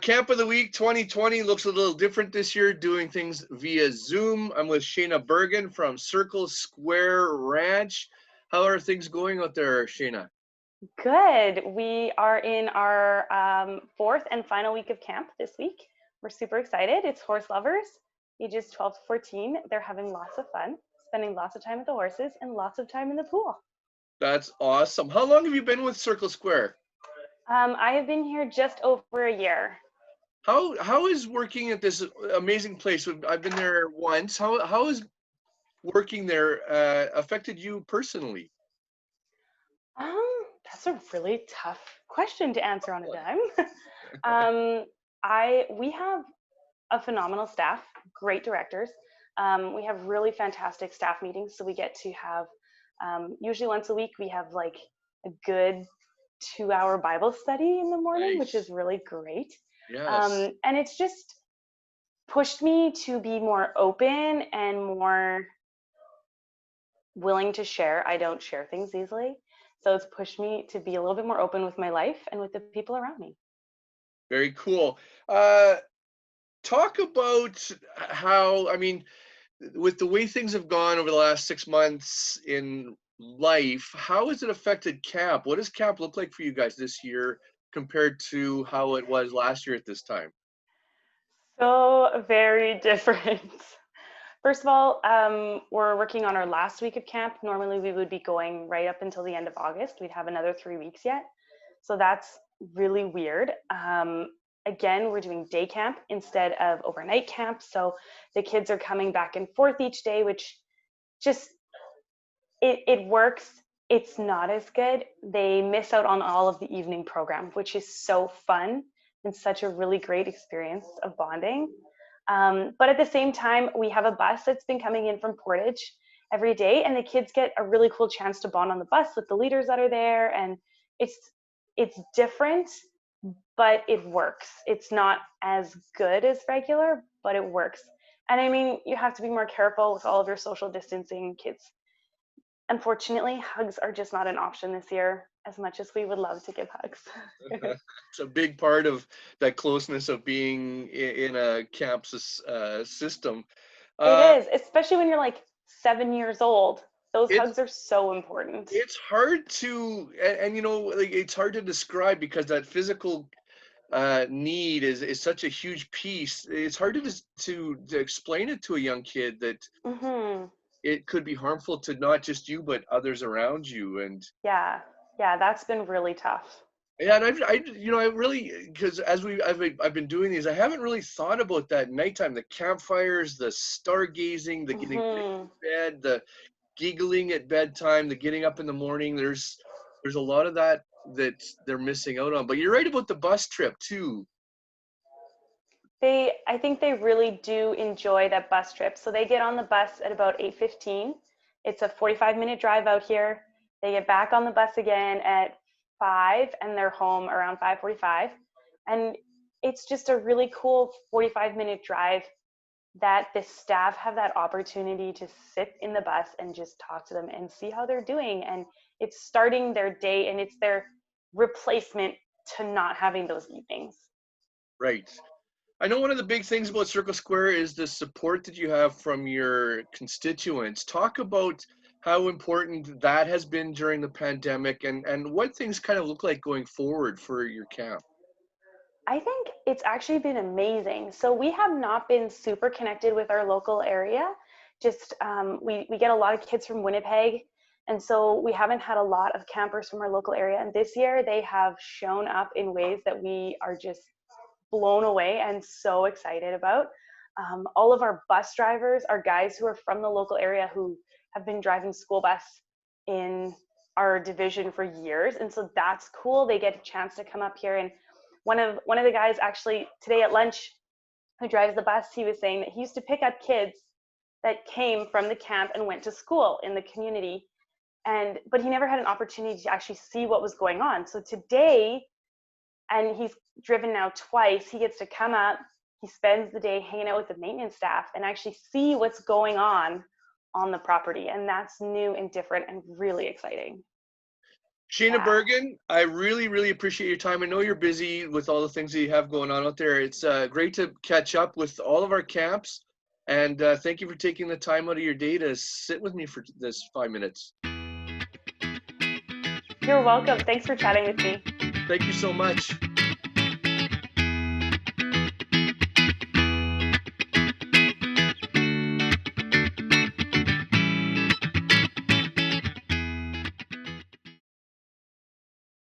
Camp of the Week 2020 looks a little different this year, doing things via Zoom. I'm with Shayna Bergen from Circle Square Ranch. How are things going out there, Shayna? Good. We are in our fourth and final week of camp this week. We're super excited. It's horse lovers, ages 12 to 14. They're having lots of fun, spending lots of time with the horses and lots of time in the pool. That's awesome. How long have you been with Circle Square? I have been here just over a year. How is working at this amazing place? I've been there once. How is working there affected you personally? That's a really tough question to answer on a dime. um, we have a phenomenal staff, great directors. We have really fantastic staff meetings, so we get to have usually once a week we have like a good 2-hour Bible study in the morning, which is Nice. really great. Yes. And it's just pushed me to be more open and more willing to share. I don't share things easily. So it's pushed me to be a little bit more open with my life and with the people around me. Very cool. Uh, Talk about how, I mean, with the way things have gone over the last 6 months in life, how has it affected camp? What does camp look like for you guys this year compared to how it was last year at this time? So very different. First of all, we're working on our last week of camp. Normally, we would be going right up until the end of August. We'd have another 3 weeks yet. So that's really weird. Again, we're doing day camp instead of overnight camp. So the kids are coming back and forth each day, which just it works. It's not as good. They miss out on all of the evening program, which is so fun and such a really great experience of bonding. But at the same time, we have a bus that's been coming in from Portage every day, and the kids get a really cool chance to bond on the bus with the leaders that are there, and it's it's different, but it works. It's not as good as regular, but it works. And I mean, you have to be more careful with all of your social distancing. Kids, unfortunately, hugs are just not an option this year, as much as we would love to give hugs. It's a big part of that closeness of being in a camp system. It Uh, is, especially when you're like 7 years old. Those it's hugs are so important. it's hard to, and like it's hard to describe because that physical need is such a huge piece. It's hard to just to explain it to a young kid that Hmm. it could be harmful to not just you but others around you. And Yeah, yeah, that's been really tough. yeah, and I really, because I've been doing these, I haven't really thought about that nighttime, the campfires, the stargazing, the getting ready Hmm. for bed, the giggling at bedtime, the getting up in the morning. There's a lot of that that they're missing out on. But you're right about the bus trip too. I think they really do enjoy that bus trip. So they get on the bus at about 8:15. It's a 45-minute drive out here. They get back on the bus again at 5 and they're home around 5:45. And it's just a really cool 45-minute drive that the staff have that opportunity to sit in the bus and just talk to them and see how they're doing. And it's starting their day and it's their replacement to not having those evenings. Right. I know one of the big things about Circle Square is the support that you have from your constituents. Talk about how important that has been during the pandemic and what things kind of look like going forward for your camp. I think it's actually been amazing. So we have not been super connected with our local area. Just we get a lot of kids from Winnipeg, and so we haven't had a lot of campers from our local area. And this year they have shown up in ways that we are just blown away and so excited about. All of our bus drivers are guys who are from the local area who have been driving school bus in our division for years, and so that's cool. They get a chance to come up here. And one of the guys actually today at lunch who drives the bus, he was saying that he used to pick up kids that came from the camp and went to school in the community, and but he never had an opportunity to actually see what was going on. So today, and he's driven now twice, he gets to come up, he spends the day hanging out with the maintenance staff and actually see what's going on the property, and that's new and different and really exciting. Sheena Yeah. Bergen, I really, really appreciate your time. I know you're busy with all the things that you have going on out there. It's great to catch up with all of our camps. And thank you for taking the time out of your day to sit with me for this 5 minutes. You're welcome. Thanks for chatting with me. Thank you so much.